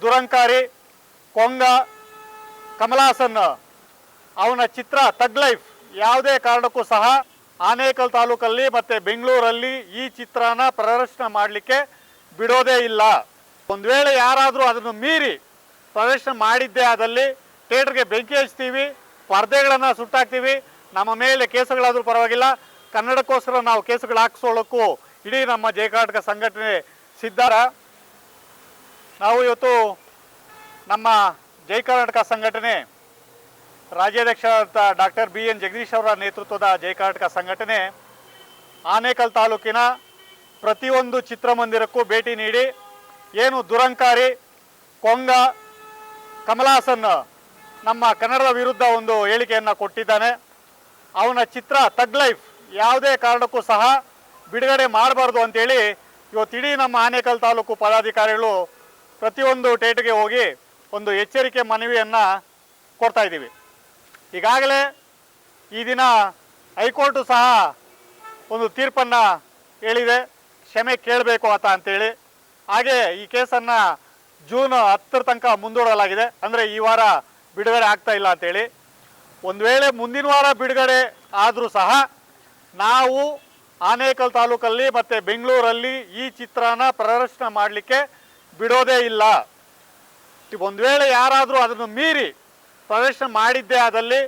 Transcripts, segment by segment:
ದುರಂಕಾರಿ ಕೊಂಗ ಕಮಲಾಸನ್ ಅವನ ಚಿತ್ರ ತಗ್ ಲೈಫ್ ಯಾವುದೇ ಕಾರಣಕ್ಕೂ ಸಹ ಆನೇಕಲ್ ತಾಲೂಕಲ್ಲಿ ಮತ್ತೆ ಬೆಂಗಳೂರಲ್ಲಿ ಈ ಚಿತ್ರನ ಪ್ರದರ್ಶನ ಮಾಡಲಿಕ್ಕೆ ಬಿಡೋದೇ ಇಲ್ಲ. ಒಂದು ವೇಳೆ ಯಾರಾದರೂ ಅದನ್ನು ಮೀರಿ ಪ್ರದರ್ಶನ ಮಾಡಿದ್ದೇ ಆದಲ್ಲಿ ಥಿಯೇಟರ್ಗೆ ಬೆಂಕಿ ಹಚ್ತೀವಿ, ಪರದೆಗಳನ್ನು ಸುಟ್ಟಾಕ್ತೀವಿ, ನಮ್ಮ ಮೇಲೆ ಕೇಸುಗಳಾದರೂ ಪರವಾಗಿಲ್ಲ, ಕನ್ನಡಕ್ಕೋಸ್ಕರ ನಾವು ಕೇಸುಗಳು ಹಾಕಿಸೋಳಕ್ಕೂ ಇಡೀ ನಮ್ಮ ಜೈ ಕರ್ನಾಟಕ ಸಂಘಟನೆ ಸಿದ್ಧ. ನಾವು ಇವತ್ತು ನಮ್ಮ ಜೈ ಕರ್ನಾಟಕ ಸಂಘಟನೆ ರಾಜ್ಯಾಧ್ಯಕ್ಷ ಡಾಕ್ಟರ್ BN ಜಗದೀಶ್ ಅವರ ನೇತೃತ್ವದ ಜೈ ಕರ್ನಾಟಕ ಸಂಘಟನೆ ಆನೇಕಲ್ ತಾಲೂಕಿನ ಪ್ರತಿಯೊಂದು ಚಿತ್ರಮಂದಿರಕ್ಕೂ ಭೇಟಿ ನೀಡಿ ಏನು ದುರಂಕಾರಿ ಕೊಂಗ ಕಮಲಾಸನ್ ನಮ್ಮ ಕನ್ನಡದ ವಿರುದ್ಧ ಒಂದು ಹೇಳಿಕೆಯನ್ನು ಕೊಟ್ಟಿದ್ದಾನೆ, ಅವನ ಚಿತ್ರ ತಗ್ ಲೈಫ್ ಯಾವುದೇ ಕಾರಣಕ್ಕೂ ಸಹ ಬಿಡುಗಡೆ ಮಾಡಬಾರ್ದು ಅಂತೇಳಿ ಇವತ್ತು ಇಡೀ ನಮ್ಮ ಆನೇಕಲ್ ತಾಲೂಕು ಪದಾಧಿಕಾರಿಗಳು ಪ್ರತಿಯೊಂದು ಥಿಯೇಟರ್ಗೆ ಹೋಗಿ ಒಂದು ಎಚ್ಚರಿಕೆ ಮನವಿಯನ್ನು ಕೊಡ್ತಾ ಇದ್ದೀವಿ. ಈಗಾಗಲೇ ಈ ದಿನ ಹೈಕೋರ್ಟು ಸಹ ಒಂದು ತೀರ್ಪನ್ನು ಹೇಳಿದೆ, ಕ್ಷಮೆ ಕೇಳಬೇಕು ಆತ ಅಂತೇಳಿ. ಹಾಗೆ ಈ ಕೇಸನ್ನು ಜೂನ್ 10 ತನಕ ಮುಂದೂಡಲಾಗಿದೆ, ಅಂದರೆ ಈ ವಾರ ಬಿಡುಗಡೆ ಆಗ್ತಾ ಇಲ್ಲ ಅಂತೇಳಿ. ಒಂದು ವೇಳೆ ಮುಂದಿನ ವಾರ ಬಿಡುಗಡೆ ಆದರೂ ಸಹ ನಾವು ಆನೇಕಲ್ ತಾಲೂಕಲ್ಲಿ ಮತ್ತು ಬೆಂಗಳೂರಲ್ಲಿ ಈ ಚಿತ್ರನ ಪ್ರದರ್ಶನ ಮಾಡಲಿಕ್ಕೆ ಬಿಡೋದೇ ಇಲ್ಲ. ಒಂದು ವೇಳೆ ಯಾರಾದರೂ ಅದನ್ನು ಮೀರಿ ಪ್ರದರ್ಶನ ಮಾಡಿದ್ದೇ ಆದಲ್ಲಿ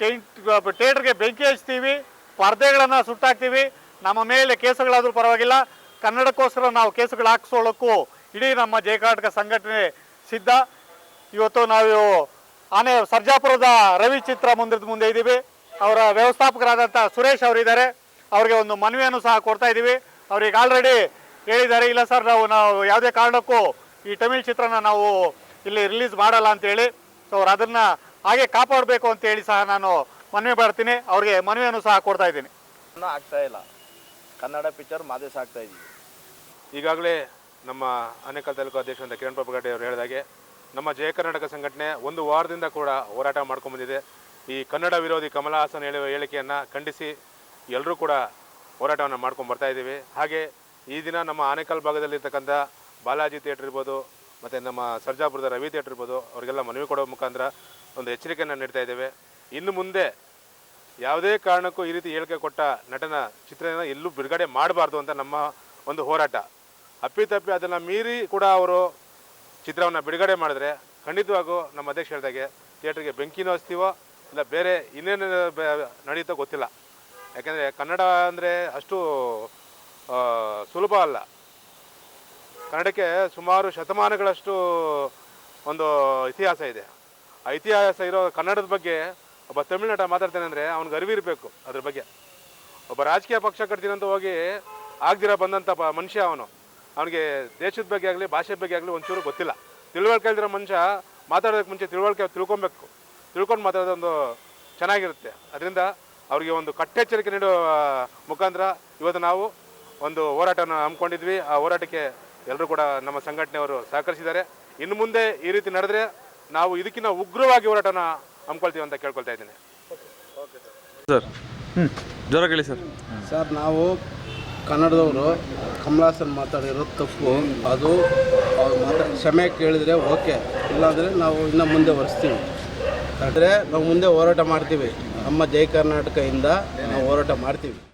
ಥಿಯೇಟರ್ಗೆ ಬೆಂಕಿ ಹಚ್ತೀವಿ, ಪರದೆಗಳನ್ನು ಸುಟ್ಟಾಕ್ತೀವಿ, ನಮ್ಮ ಮೇಲೆ ಕೇಸುಗಳಾದರೂ ಪರವಾಗಿಲ್ಲ, ಕನ್ನಡಕ್ಕೋಸ್ಕರ ನಾವು ಕೇಸುಗಳು ಹಾಕಿಸೋಳಕ್ಕೂ ಇಡೀ ನಮ್ಮ ಜೈ ಕರ್ನಾಟಕ ಸಂಘಟನೆ ಸಿದ್ಧ. ಇವತ್ತು ನಾವು ಸರ್ಜಾಪುರದ ರವಿ ಚಿತ್ರ ಮಂದಿರದ ಮುಂದೆ ಇದ್ದೀವಿ. ಅವರ ವ್ಯವಸ್ಥಾಪಕರಾದಂಥ ಸುರೇಶ್ ಅವರಿದ್ದಾರೆ, ಅವರಿಗೆ ಒಂದು ಮನವಿಯನ್ನು ಸಹ ಕೊಡ್ತಾ ಇದ್ದೀವಿ. ಅವ್ರಿಗೆ ಆಲ್ರೆಡಿ ಹೇಳಿದ್ದಾರೆ, ಇಲ್ಲ ಸರ್ ನಾವು ಯಾವುದೇ ಕಾರಣಕ್ಕೂ ಈ ತಮಿಳ್ ಚಿತ್ರನ ನಾವು ಇಲ್ಲಿ ರಿಲೀಸ್ ಮಾಡಲ್ಲ ಅಂತೇಳಿ. ಸೊ ಅವ್ರು ಅದನ್ನು ಹಾಗೆ ಕಾಪಾಡಬೇಕು ಅಂತೇಳಿ ಸಹ ನಾನು ಮನವಿ ಮಾಡ್ತೀನಿ, ಅವ್ರಿಗೆ ಮನವಿಯನ್ನು ಸಹ ಕೊಡ್ತಾ ಇದ್ದೀನಿ. ಆಗ್ತಾ ಇಲ್ಲ, ಕನ್ನಡ ಪಿಕ್ಚರ್ ಮಾದೇಶ ಆಗ್ತಾ ಇದ್ದೀವಿ. ಈಗಾಗಲೇ ನಮ್ಮ ಆನೇಕಲ್ ತಾಲೂಕು ಅಧ್ಯಕ್ಷ ಕಿರಣ್ ಪ್ರಭುಗಟ್ಟೆ ಅವರು ಹೇಳಿದಾಗೆ ನಮ್ಮ ಜಯ ಕರ್ನಾಟಕ ಸಂಘಟನೆ ಒಂದು ವಾರದಿಂದ ಕೂಡ ಹೋರಾಟ ಮಾಡ್ಕೊಂಡ್ಬಂದಿದೆ. ಈ ಕನ್ನಡ ವಿರೋಧಿ ಕಮಲಹಾಸನ್ ಹೇಳುವ ಹೇಳಿಕೆಯನ್ನು ಖಂಡಿಸಿ ಎಲ್ಲರೂ ಕೂಡ ಹೋರಾಟವನ್ನು ಮಾಡ್ಕೊಂಡು ಬರ್ತಾ ಇದ್ದೀವಿ. ಹಾಗೆ ಈ ದಿನ ನಮ್ಮ ಆನೇಕಲ್ ಭಾಗದಲ್ಲಿರ್ತಕ್ಕಂಥ ಬಾಲಾಜಿ ಥಿಯೇಟ್ರ್ ಇರ್ಬೋದು, ಮತ್ತು ನಮ್ಮ ಸರ್ಜಾಪುರದ ರವಿ ಥಿಯೇಟ್ರ್ ಇರ್ಬೋದು, ಅವರಿಗೆಲ್ಲ ಮನವಿ ಕೊಡೋ ಮುಖಾಂತರ ಒಂದು ಎಚ್ಚರಿಕೆಯನ್ನು ನೀಡ್ತಾ ಇದ್ದೇವೆ. ಇನ್ನು ಮುಂದೆ ಯಾವುದೇ ಕಾರಣಕ್ಕೂ ಈ ರೀತಿ ಹೇಳಿಕೆ ಕೊಟ್ಟ ನಟನ ಚಿತ್ರನ ಎಲ್ಲೂ ಬಿಡುಗಡೆ ಮಾಡಬಾರ್ದು ಅಂತ ನಮ್ಮ ಒಂದು ಹೋರಾಟ. ಅಪ್ಪಿತಪ್ಪಿ ಅದನ್ನು ಮೀರಿ ಕೂಡ ಅವರು ಚಿತ್ರವನ್ನು ಬಿಡುಗಡೆ ಮಾಡಿದ್ರೆ ಖಂಡಿತವಾಗೂ ನಮ್ಮ ಅಧ್ಯಕ್ಷ ಹೇಳಿದಾಗೆ ಥಿಯೇಟ್ರಿಗೆ ಬೆಂಕಿನೂ ಹಚ್ತೀವೋ ಇಲ್ಲ ಬೇರೆ ಇನ್ನೇನು ನಡೆಯುತ್ತೋ ಗೊತ್ತಿಲ್ಲ. ಯಾಕೆಂದರೆ ಕನ್ನಡ ಅಂದರೆ ಅಷ್ಟು ಸುಲಭ ಅಲ್ಲ. ಕನ್ನಡಕ್ಕೆ ಸುಮಾರು ಶತಮಾನಗಳಷ್ಟು ಒಂದು ಇತಿಹಾಸ ಇದೆ. ಆ ಇತಿಹಾಸ ಇರೋ ಕನ್ನಡದ ಬಗ್ಗೆ ಒಬ್ಬ ತಮಿಳ್ನಾಟ ಮಾತಾಡ್ತಾನೆ ಅಂದರೆ ಅವ್ನಿಗೆ ಅರಿವಿರಬೇಕು ಅದ್ರ ಬಗ್ಗೆ. ಒಬ್ಬ ರಾಜಕೀಯ ಪಕ್ಷ ಕಟ್ತೀನಂತ ಹೋಗಿ ಆಗದಿರ ಬಂದಂಥ ಮನುಷ್ಯ ಅವನಿಗೆ ದೇಶದ ಬಗ್ಗೆ ಆಗಲಿ ಭಾಷೆ ಬಗ್ಗೆ ಆಗಲಿ ಒಂಚೂರು ಗೊತ್ತಿಲ್ಲ. ತಿಳುವಳಿಕೆ ಇಲ್ದಿರೋ ಮನುಷ್ಯ ಮಾತಾಡೋದಕ್ಕೆ ಮುಂಚೆ ತಿಳ್ಕೊಬೇಕು, ತಿಳ್ಕೊಂಡು ಮಾತಾಡೋದೊಂದು ಚೆನ್ನಾಗಿರುತ್ತೆ. ಅದರಿಂದ ಅವರಿಗೆ ಒಂದು ಕಟ್ಟೆಚ್ಚರಿಕೆ ನೀಡುವ ಮುಖಾಂತರ ಇವತ್ತು ನಾವು ಒಂದು ಹೋರಾಟವನ್ನು ಹಮ್ಮಿಕೊಂಡಿದ್ವಿ. ಆ ಹೋರಾಟಕ್ಕೆ ಎಲ್ಲರೂ ಕೂಡ ನಮ್ಮ ಸಂಘಟನೆಯವರು ಸಹಕರಿಸಿದ್ದಾರೆ. ಇನ್ನು ಮುಂದೆ ಈ ರೀತಿ ನಡೆದರೆ ನಾವು ಇದಕ್ಕಿಂತ ಉಗ್ರವಾಗಿ ಹೋರಾಟನ ಹಮ್ಮಿಕೊಳ್ತೀವಿ ಅಂತ ಕೇಳ್ಕೊಳ್ತಾ ಇದ್ದೀನಿ. ಸರ್ ಜ್ವರ ಕೇಳಿ ಸರ್. ಸರ್ ನಾವು ಕನ್ನಡದವರು ಕಮಲಾಸನ್ ಮಾತಾಡಿರೋದು ತಪ್ಪು. ಅದು ಅವ್ರು ಕ್ಷಮೆ ಕೇಳಿದರೆ ಓಕೆ, ಇಲ್ಲಾಂದರೆ ನಾವು ಇನ್ನು ಮುಂದೆ ಒರೆಸ್ತೀವಿ. ಆದರೆ ನಾವು ಮುಂದೆ ಹೋರಾಟ ಮಾಡ್ತೀವಿ. ನಮ್ಮ ಜೈ ಕರ್ನಾಟಕದಿಂದ ನಾವು ಹೋರಾಟ ಮಾಡ್ತೀವಿ.